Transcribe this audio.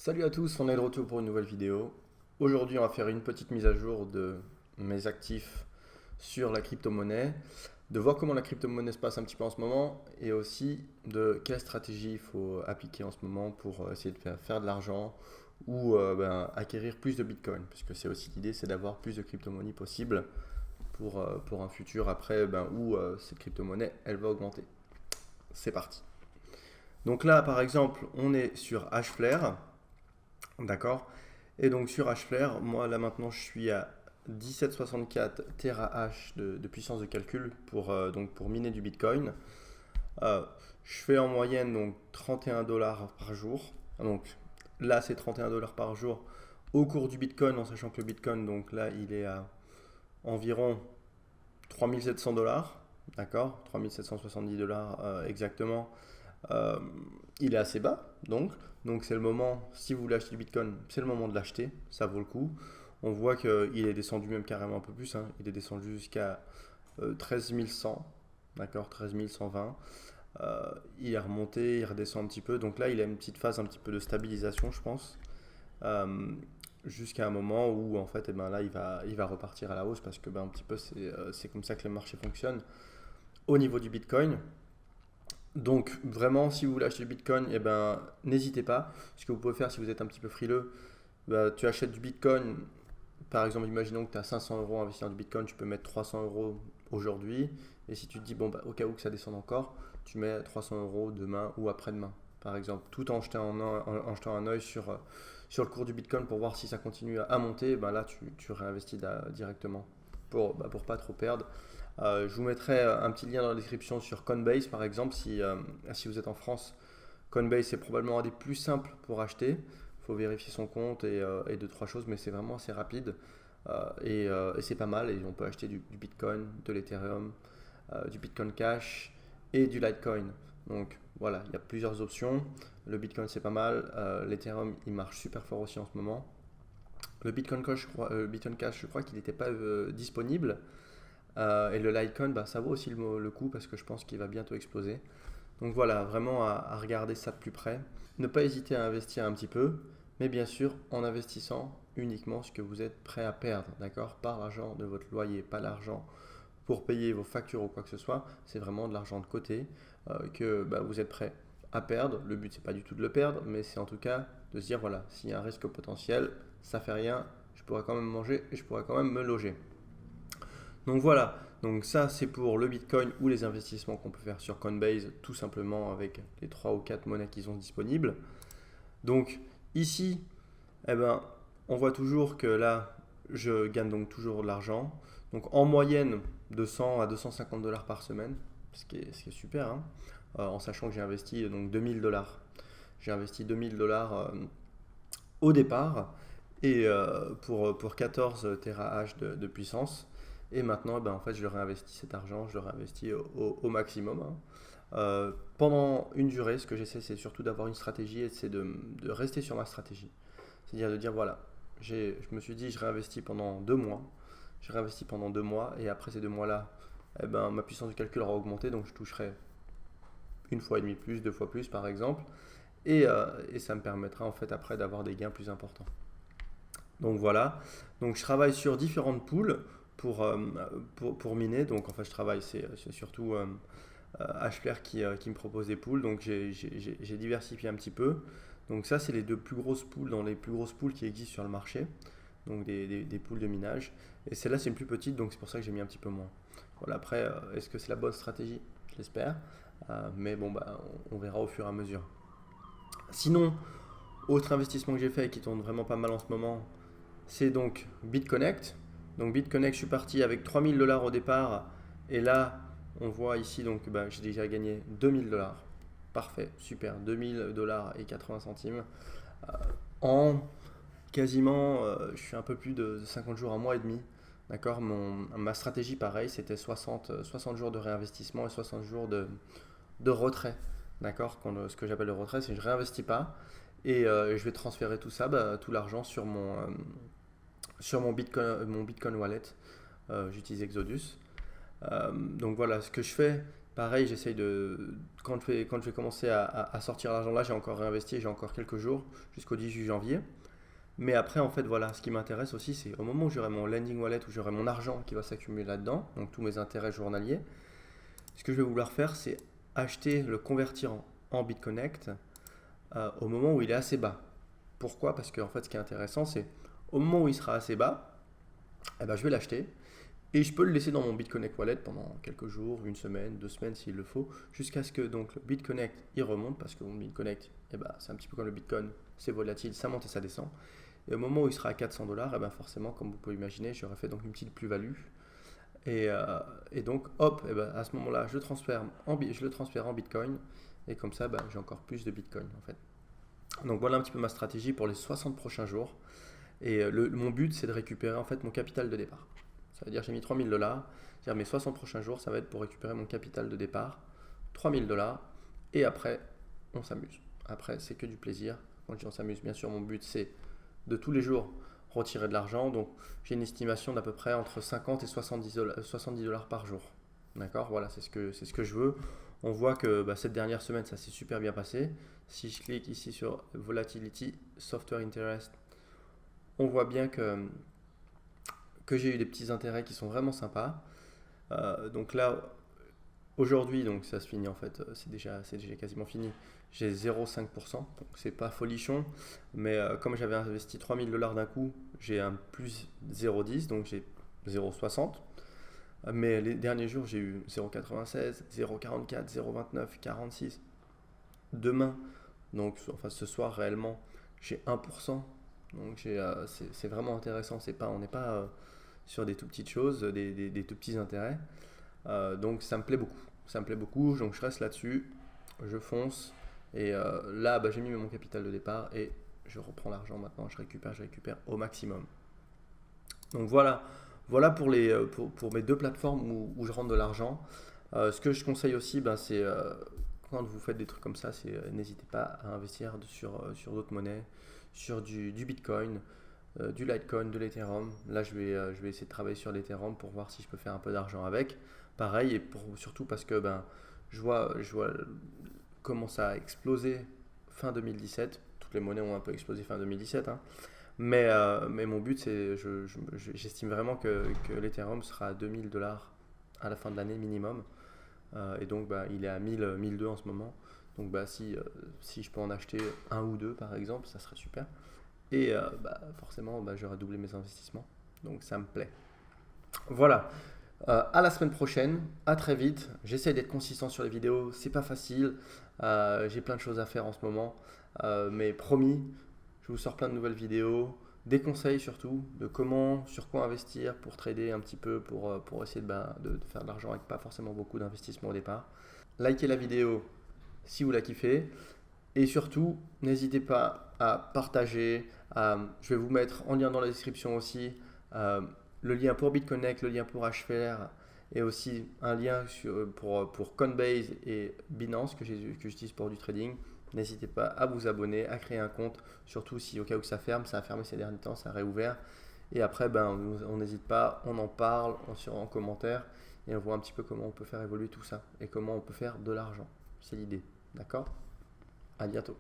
Salut à tous, on est de retour pour une nouvelle vidéo. Aujourd'hui, on va faire une petite mise à jour de mes actifs sur la crypto-monnaie, de voir comment la crypto-monnaie se passe un petit peu en ce moment et aussi de quelle stratégie il faut appliquer en ce moment pour essayer de faire de l'argent ou acquérir plus de Bitcoin, puisque c'est aussi l'idée, c'est d'avoir plus de crypto-monnaie possible pour un futur après où cette crypto-monnaie, elle va augmenter. C'est parti. Donc là, par exemple, on est sur Hflare. D'accord. Et donc sur Hflare, moi là maintenant je suis à 1764 terahash de puissance de calcul pour miner du Bitcoin. Je fais en moyenne donc 31 dollars par jour. Donc là c'est 31 dollars par jour au cours du Bitcoin, en sachant que le Bitcoin donc là il est à environ 3700 dollars. D'accord, 3770 dollars exactement. Euh, il est assez bas, donc c'est le moment, si vous voulez acheter du Bitcoin, c'est le moment de l'acheter, ça vaut le coup. On voit qu'il est descendu même carrément un peu plus, hein. Il est descendu jusqu'à 13 100, d'accord, 13 120. Il est remonté, il redescend un petit peu, donc là il a une petite phase un petit peu de stabilisation, je pense, euh, jusqu'à un moment où en fait, là il va repartir à la hausse parce que un petit peu c'est comme ça que le marché fonctionne au niveau du Bitcoin. Donc vraiment, si vous voulez acheter du Bitcoin, n'hésitez pas. Ce que vous pouvez faire si vous êtes un petit peu frileux, tu achètes du Bitcoin. Par exemple, imaginons que tu as 500 euros à investir dans du Bitcoin, tu peux mettre 300 euros aujourd'hui. Et si tu te dis, bon, au cas où que ça descende encore, tu mets 300 euros demain ou après-demain, par exemple, tout en en jetant un œil sur le cours du Bitcoin pour voir si ça continue à monter. Là, tu réinvestis directement pour pas trop perdre. Je vous mettrai un petit lien dans la description sur Coinbase par exemple. Si vous êtes en France, Coinbase c'est probablement un des plus simples pour acheter. Il faut vérifier son compte et deux, trois choses, mais c'est vraiment assez rapide et c'est pas mal. Et on peut acheter du Bitcoin, de l'Ethereum, du Bitcoin Cash et du Litecoin. Donc voilà, il y a plusieurs options. Le Bitcoin c'est pas mal. L'Ethereum il marche super fort aussi en ce moment. Bitcoin Cash, je crois qu'il n'était pas disponible. Et le Litecoin, ça vaut aussi le coup parce que je pense qu'il va bientôt exploser. Donc voilà, vraiment à regarder ça de plus près. Ne pas hésiter à investir un petit peu, mais bien sûr en investissant uniquement ce que vous êtes prêt à perdre, d'accord? Pas l'argent de votre loyer, pas l'argent pour payer vos factures ou quoi que ce soit. C'est vraiment de l'argent de côté que vous êtes prêt à perdre. Le but c'est pas du tout de le perdre, mais c'est en tout cas de se dire voilà, s'il y a un risque potentiel, ça fait rien, je pourrais quand même manger et je pourrais quand même me loger. Donc voilà, donc ça c'est pour le Bitcoin ou les investissements qu'on peut faire sur Coinbase, tout simplement avec les 3 ou 4 monnaies qu'ils ont disponibles. Donc ici, eh ben, on voit toujours que là, je gagne donc toujours de l'argent. Donc en moyenne, de 100 à 250 dollars par semaine, ce qui est super, hein, en sachant que j'ai investi donc 2000 dollars. J'ai investi 2000 dollars au départ et pour 14 terahash de puissance. Et maintenant, en fait, je réinvestis cet argent, je le réinvestis au maximum, hein. Pendant une durée, ce que j'essaie, c'est surtout d'avoir une stratégie et c'est de rester sur ma stratégie. C'est-à-dire de dire, voilà, je me suis dit, je réinvestis pendant 2 mois. Je réinvestis pendant 2 mois et après ces 2 mois-là, ma puissance de calcul aura augmenté, donc je toucherai une fois et demi plus, 2 fois plus par exemple. Et ça me permettra en fait après d'avoir des gains plus importants. Donc voilà, donc je travaille sur différentes poules pour miner. Donc en fait je travaille, c'est surtout Hflare qui me propose des poules. Donc j'ai diversifié un petit peu. Donc ça c'est les deux plus grosses poules dans les plus grosses poules qui existent sur le marché. Donc des poules de minage. Et celle-là c'est une plus petite, donc c'est pour ça que j'ai mis un petit peu moins. Voilà, après est-ce que c'est la bonne stratégie? Je l'espère. Mais bon on verra au fur et à mesure. Sinon, autre investissement que j'ai fait et qui tourne vraiment pas mal en ce moment, c'est donc BitConnect. Donc BitConnect, je suis parti avec 3000 dollars au départ. Et là, on voit ici, donc j'ai déjà gagné 2000 dollars. Parfait, super. 2000 dollars et 80 centimes. En quasiment, je suis un peu plus de 50 jours, un mois et demi. D'accord. Ma stratégie, pareil, c'était 60 jours de réinvestissement et 60 jours de retrait. D'accord. Ce que j'appelle le retrait, c'est que je ne réinvestis pas. Et je vais transférer tout ça, tout l'argent sur mon Bitcoin Wallet. J'utilise Exodus. Donc voilà, ce que je fais Pareil, j'essaye de. Quand je vais commencer à sortir l'argent là, j'ai encore réinvesti, j'ai encore quelques jours jusqu'au 18 janvier. Mais après, en fait, voilà, ce qui m'intéresse aussi, c'est au moment où j'aurai mon lending wallet, où j'aurai mon argent qui va s'accumuler là-dedans, donc tous mes intérêts journaliers, ce que je vais vouloir faire, c'est acheter, le convertir en BitConnect au moment où il est assez bas. Pourquoi? Parce que en fait, ce qui est intéressant, c'est au moment où il sera assez bas, eh ben, je vais l'acheter et je peux le laisser dans mon BitConnect Wallet pendant quelques jours, une semaine, 2 semaines s'il le faut, jusqu'à ce que donc le BitConnect il remonte parce que mon BitConnect, eh ben, c'est un petit peu comme le Bitcoin, c'est volatile, ça monte et ça descend. Et au moment où il sera à 400 $, eh ben forcément, comme vous pouvez imaginer, j'aurais fait donc une petite plus-value. Et donc, hop, eh ben, à ce moment-là, je le transfère en Bitcoin. Et comme ça, ben, j'ai encore plus de Bitcoin en fait. Donc voilà un petit peu ma stratégie pour les 60 prochains jours. Et mon but, c'est de récupérer en fait mon capital de départ. Ça veut dire que j'ai mis 3000 $. C'est-à-dire mes 60 prochains jours, ça va être pour récupérer mon capital de départ. 3000 $. Et après, on s'amuse. Après, c'est que du plaisir. Quand je dis on s'amuse, bien sûr, mon but, c'est de tous les jours retirer de l'argent. Donc, j'ai une estimation d'à peu près entre 50 et 70 $ par jour. D'accord? Voilà, c'est ce que je veux. On voit que cette dernière semaine, ça s'est super bien passé. Si je clique ici sur Volatility, Software Interest, on voit bien que j'ai eu des petits intérêts qui sont vraiment sympas. Donc là, aujourd'hui, donc ça se finit en fait, c'est déjà quasiment fini. J'ai 0,5%, donc c'est pas folichon, mais comme j'avais investi 3000 $ d'un coup, j'ai un plus 0,10, donc j'ai 0,60. Mais les derniers jours, j'ai eu 0,96, 0,44, 0,29, 46. Demain, donc enfin ce soir réellement, j'ai 1%. Donc c'est vraiment intéressant. On n'est pas sur des tout petites choses, des tout petits intérêts. Donc ça me plaît beaucoup. Ça me plaît beaucoup. Donc je reste là-dessus. Je fonce. Et là, j'ai mis mon capital de départ et je reprends l'argent maintenant. Je récupère au maximum. Donc voilà pour mes deux plateformes où je rentre de l'argent. Ce que je conseille aussi, c'est quand vous faites des trucs comme ça, n'hésitez pas à investir sur d'autres monnaies, sur du Bitcoin, du Litecoin, de l'Ethereum. Là, je vais essayer de travailler sur l'Ethereum pour voir si je peux faire un peu d'argent avec. Pareil, et surtout parce que je vois comment ça a explosé fin 2017. Toutes les monnaies ont un peu explosé fin 2017, hein. Mais mon but, c'est, j'estime vraiment que l'Ethereum sera à 2000 $ à la fin de l'année minimum. Et donc, il est à 1002 en ce moment. Donc, si je peux en acheter un ou deux, par exemple, ça serait super. Et forcément, j'aurai doublé mes investissements. Donc, ça me plaît. Voilà. À la semaine prochaine. À très vite. J'essaie d'être consistant sur les vidéos. C'est pas facile. J'ai plein de choses à faire en ce moment. Mais promis, je vous sors plein de nouvelles vidéos, des conseils surtout de sur quoi investir pour trader un petit peu, pour essayer de faire de l'argent avec pas forcément beaucoup d'investissement au départ. Likez la vidéo si vous la kiffez et surtout n'hésitez pas à partager. Je vais vous mettre en lien dans la description aussi le lien pour BitConnect, le lien pour HFR et aussi un lien pour Coinbase et Binance que j'utilise pour du trading. N'hésitez pas à vous abonner, à créer un compte, surtout si au cas où ça ferme, ça a fermé ces derniers temps, ça a réouvert. Et après, on n'hésite pas, on en parle en commentaire et on voit un petit peu comment on peut faire évoluer tout ça et comment on peut faire de l'argent. C'est l'idée, d'accord? À bientôt.